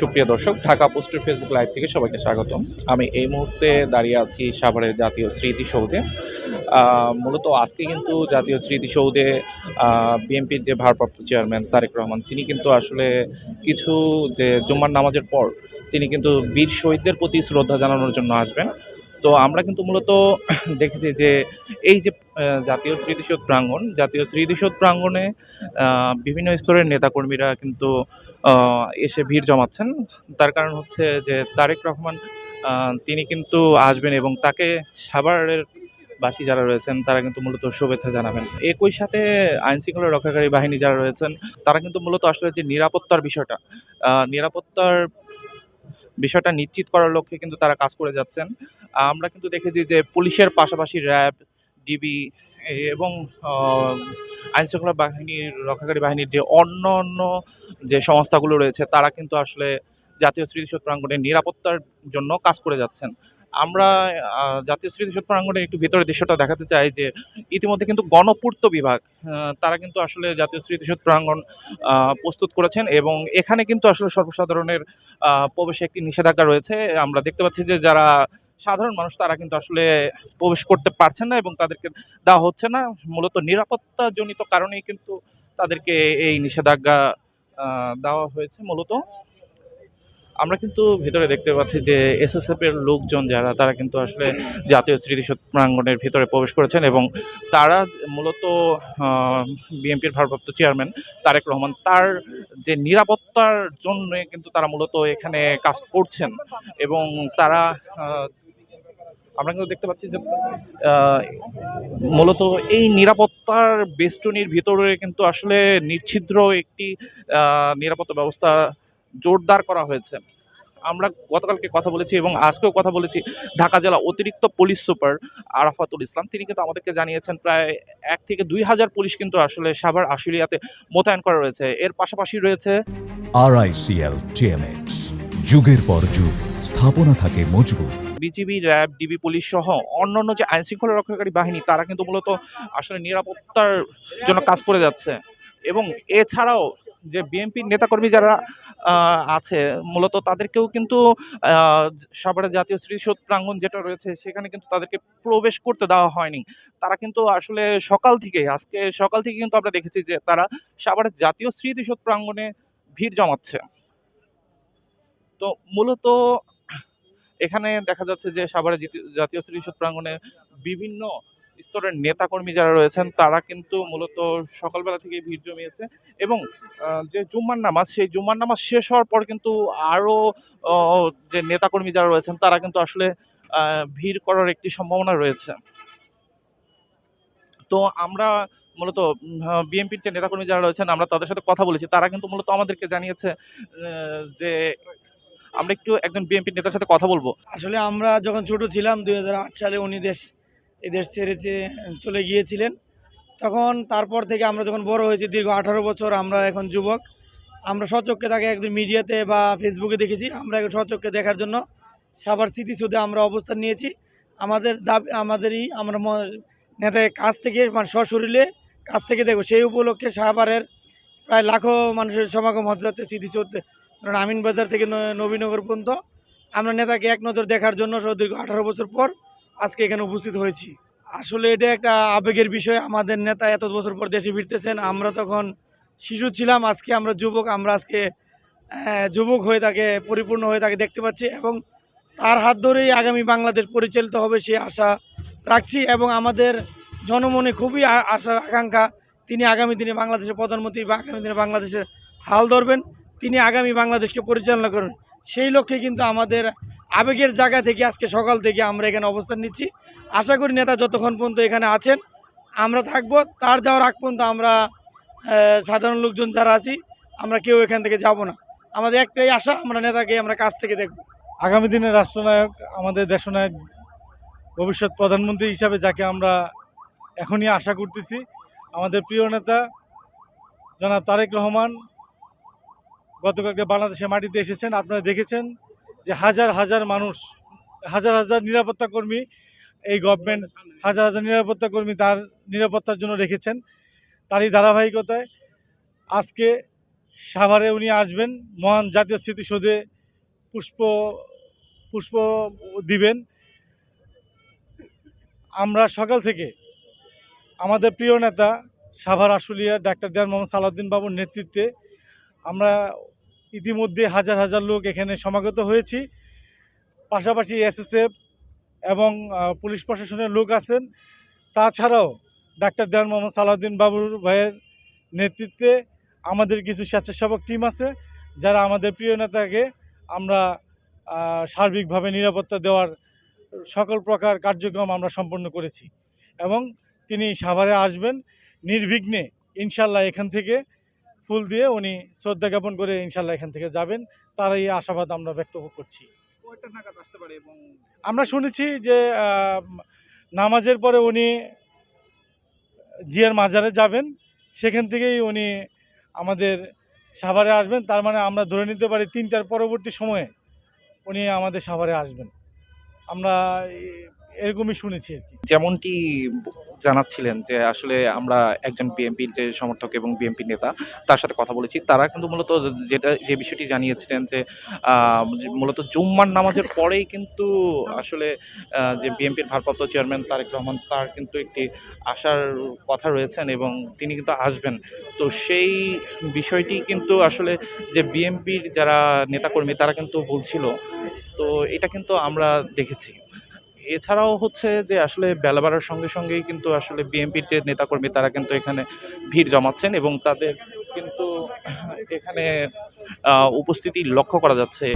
সুপ্রিয় দর্শক, ঢাকা পোস্টের ফেসবুক লাইভ থেকে সবাইকে স্বাগতম। আমি এই মুহূর্তে দাঁড়িয়ে আছি সাভারের জাতীয় স্মৃতিসৌধে। মূলত আজকে কিন্তু জাতীয় স্মৃতিসৌধে বিএনপির যে ভারপ্রাপ্ত চেয়ারম্যান তারেক রহমান, তিনি কিন্তু আসলে কিছু যে জুম্মার নামাজের পর তিনি কিন্তু বীর শহীদদের প্রতি শ্রদ্ধা জানানোর জন্য আসবেন। তো আমরা কিন্তু মূলত দেখেছি যে এই যে জাতীয় স্মৃতিসৌধ প্রাঙ্গণে বিভিন্ন স্তরের নেতাকর্মীরা কিন্তু এসে ভিড় জমাচ্ছেন। তার কারণ হচ্ছে যে তারেক রহমান তিনি কিন্তু আসবেন এবং তাকে সাভারের বাসী যারা রয়েছেন তারা কিন্তু মূলত শুভেচ্ছা জানাবেন। একই সাথে আইনশৃঙ্খলা রক্ষাকারী বাহিনী যারা রয়েছেন তারা কিন্তু মূলত আসলে যে নিরাপত্তার বিষয়টা নিশ্চিত করার লক্ষ্যে কিন্তু তারা কাজ করে যাচ্ছেন। আমরা কিন্তু দেখেছি যে পুলিশের পাশাপাশি র্যাব, ডিবি এবং আইনশৃঙ্খলা রক্ষাকারী বাহিনীর যে অন্য যে সংস্থাগুলো রয়েছে তারা কিন্তু আসলে জাতীয় স্মৃতিসৌধ প্রাঙ্গণের নিরাপত্তার জন্য কাজ করে যাচ্ছেন। আমরা জাতীয় স্মৃতিসৌধ প্রাঙ্গণের একটু ভিতরের দৃশ্যটা দেখাতে চাই যে ইতিমধ্যে কিন্তু গণপূর্ত বিভাগ তারা কিন্তু আসলে জাতীয় স্মৃতিসৌধ প্রাঙ্গণ প্রস্তুত করেছেন এবং এখানে কিন্তু আসলে সর্বসাধারণের প্রবেশে একটি নিষেধাজ্ঞা রয়েছে। আমরা দেখতে পাচ্ছি যে যারা সাধারণ মানুষ তারা কিন্তু আসলে প্রবেশ করতে পারছেন না এবং তাদেরকে দেওয়া হচ্ছে না। মূলত নিরাপত্তাজনিত কারণেই কিন্তু তাদেরকে এই নিষেধাজ্ঞা দেওয়া হয়েছে। মূলত আমরা কিন্তু ভেতরে দেখতে পাচ্ছি যে এসএসএফ এর লোকজন যারা তারা কিন্তু আসলে জাতীয় স্মৃতিসৌধ প্রাঙ্গণের ভিতরে প্রবেশ করেছেন এবং তারা মূলত বিএনপির ভারপ্রাপ্ত চেয়ারম্যান তারেক রহমান তার যে নিরাপত্তার জন্য কিন্তু তারা মূলত এখানে কাজ করছেন এবং তারা আমরা কিন্তু দেখতে পাচ্ছি যে মূলত এই নিরাপত্তার বেষ্টনীর ভিতরে কিন্তু আসলে নিচ্ছিদ্র একটি নিরাপত্তা ব্যবস্থা জোরদার করা হয়েছে। আমরা গতকালকে কথা বলেছি এবং আজকেও কথা বলেছি ঢাকা জেলা অতিরিক্ত পুলিশ সুপার আরাফাতুল ইসলাম, তিনি কিন্তু আমাদেরকে জানিয়েছেন প্রায় 1 থেকে 2,000 পুলিশ কিন্তু আসলে সাভার আশুলিয়াতে মোতায়েন করা রয়েছে। এর পাশাপাশি রয়েছে RICL TMX, যুগের পর যুগ স্থাপনা থাকে মজবুত। বিজিবি, র্যাব, ডিবি পুলিশ সহ অন্যান্য যে আইনশৃঙ্খলা রক্ষাকারী বাহিনী তারা কিন্তু মূলত আসলে নিরাপত্তার জন্য কাজ করে যাচ্ছে এবং এছাড়াও যে বিএনপির নেতাকর্মী যারা আছে মূলত তাদেরকেও কিন্তু সাভারের জাতীয় স্মৃতিসৌধ প্রাঙ্গণ যেটা রয়েছে সেখানে কিন্তু তাদেরকে প্রবেশ করতে দেওয়া হয়নি। তারা কিন্তু আসলে আজকে সকাল থেকে কিন্তু আমরা দেখেছি যে তারা সাভারের জাতীয় স্মৃতিসৌধ প্রাঙ্গণে ভিড় জমাচ্ছে। তো মূলত এখানে দেখা যাচ্ছে যে সাভারের জাতীয় স্মৃতিসৌধ প্রাঙ্গণে বিভিন্ন স্তরের নেতাকর্মী যারা রয়েছেন তারা কিন্তু মূলত সকালবেলা থেকেই ভিড় জমিয়েছে এবং যে সেই জুম্মার নামাজ শেষ হওয়ার পর কিন্তু আরও যে নেতাকর্মী যারা রয়েছেন তারা কিন্তু আসলে ভিড় করার একটি সম্ভাবনা রয়েছে। তো আমরা মূলত বিএনপির যে নেতাকর্মী যারা রয়েছেন আমরা তাদের সাথে কথা বলেছি, তারা কিন্তু মূলত আমাদেরকে জানিয়েছে যে আমরা একটু একজন বিএনপির নেতার সাথে কথা বলবো। আসলে আমরা যখন ছোট ছিলাম 2008 সালে উনি এই দেশ ছেড়ে চলে গিয়েছিলেন, তখন তারপর থেকে আমরা যখন বড় হয়েছি দীর্ঘ 18 বছর, আমরা এখন যুবক, আমরা স্বচক্ষে তাকে একদিন মিডিয়াতে বা ফেসবুকে দেখেছি। আমরা এখন স্বচক্ষে দেখার জন্য সাভার স্মৃতিসৌধে আমরা অবস্থান নিয়েছি। আমরা নেতার কাছ থেকে মানে সশরীরে কাছ থেকে দেখব, সেই উপলক্ষে সাভারের প্রায় লাখো মানুষের সমাগম হতে যাচ্ছে স্মৃতিসৌধে। কারণ আমিন বাজার থেকে নবীনগর পর্যন্ত আমরা নেতাকে এক নজর দেখার জন্য দীর্ঘ 18 বছর পর আজকে এখানে উপস্থিত হয়েছি। আসলে এটা একটা আবেগের বিষয়। আমাদের নেতা এত বছর পর দেশে ফিরতেছেন, আমরা তখন শিশু ছিলাম, আজকে আমরা যুবক। আমরা আজকে যুবক হয়ে তাকে পরিপূর্ণ হয়ে তাকে দেখতে পাচ্ছি এবং তার হাত ধরেই আগামী বাংলাদেশ পরিচালিত হবে সে আশা রাখছি এবং আমাদের জনমনে খুবই আশা আকাঙ্ক্ষা তিনি আগামী দিনে বাংলাদেশের প্রধানমন্ত্রী বা আগামী দিনে বাংলাদেশের হাল ধরবেন, তিনি আগামী বাংলাদেশকে পরিচালনা করবেন। সেই লক্ষ্যে কিন্তু আমাদের আবেগের জায়গা থেকে আজকে সকাল থেকে আমরা এখানে অবস্থান নিচ্ছি। আশা করি নেতা যতক্ষণ পর্যন্ত এখানে আছেন আমরা থাকবো, তার যাওয়ার আগ পর্যন্ত আমরা সাধারণ লোকজন যারা আছি আমরা কেউ এখান থেকে যাব না। আমাদের একটাই আশা, আমরা নেতাকে আমরা কাছ থেকে দেখব। আগামী দিনের রাষ্ট্রনায়ক, আমাদের দেশনায়ক, ভবিষ্যৎ প্রধানমন্ত্রী হিসাবে যাকে আমরা এখনই আশা করতেছি, আমাদের প্রিয় নেতা জনাব তারেক রহমান গতকালকে বাংলাদেশের মাটিতে এসেছেন। আপনারা দেখেছেন যে হাজার হাজার মানুষ, হাজার হাজার নিরাপত্তা কর্মী, এই গভর্নমেন্ট হাজার হাজার নিরাপত্তা কর্মী তার নিরাপত্তার জন্য রেখেছেন। তারই ধারাবাহিকতায় আজকে সাভারে উনি আসবেন, মহান জাতীয় স্মৃতিসৌধে পুষ্প পুষ্প দিবেন। আমরা সকাল থেকে আমাদের প্রিয় নেতা সাভার আশুলিয়া ডাক্তার দেওয়ান মোহাম্মদ সালাউদ্দিন বাবুর নেতৃত্বে আমরা ইতিমধ্যে হাজার হাজার লোক এখানে সমাগত হয়েছি। পাশাপাশি এসএসএফ এবং পুলিশ প্রশাসনের লোক আছেন। তাছাড়াও ডাক্তার দেওয়ান মোহাম্মদ সালাউদ্দিন বাবুর ভাইয়ের নেতৃত্বে আমাদের কিছু স্বেচ্ছাসেবক টিম আছে, যারা আমাদের প্রিয় নেতাকে আমরা সার্বিকভাবে নিরাপত্তা দেওয়ার সকল প্রকার কার্যক্রম আমরা সম্পন্ন করেছি এবং তিনি সাভারে আসবেন নির্বিঘ্নে ইনশাল্লাহ। এখান থেকে ফুল দিয়ে উনি শ্রদ্ধা জ্ঞাপন করে ইনশাল্লাহ এখান থেকে যাবেন, তার এই আশাবাদ আমরা ব্যক্ত করছি। আমরা শুনেছি যে নামাজের পরে উনি জিয়ার মাজারে যাবেন, সেখান থেকেই উনি আমাদের সাভারে আসবেন। তার মানে আমরা ধরে নিতে পারি 3টার পরবর্তী সময়ে উনি আমাদের সাভারে আসবেন, আমরা এরকমই শুনেছি আর কি। যেমনটি জানাচ্ছিলেন যে আসলে আমরা একজন বিএনপির যে সমর্থক এবং বিএনপি নেতা তার সাথে কথা বলেছি, তারা কিন্তু মূলত যে বিষয়টি জানিয়েছিলেন যে মূলত জুম্মার নামাজের পরেই কিন্তু আসলে যে বিএনপির ভারপ্রাপ্ত চেয়ারম্যান তারেক রহমান তার কিন্তু একটি আসার কথা রয়েছেন এবং তিনি কিন্তু আসবেন। তো সেই বিষয়টি কিন্তু আসলে যে বিএনপির যারা নেতাকর্মী তারা কিন্তু বলছিল, তো এটা কিন্তু আমরা দেখেছি। এছাড়াও হচ্ছে যে আসলে বেলা বাড়ার সঙ্গে সঙ্গেই কিন্তু আসলে বিএনপির যে নেতাকর্মী তারা কিন্তু এখানে ভিড় জমাচ্ছেন এবং তাদের কিন্তু এখানে উপস্থিতি লক্ষ্য করা যাচ্ছে।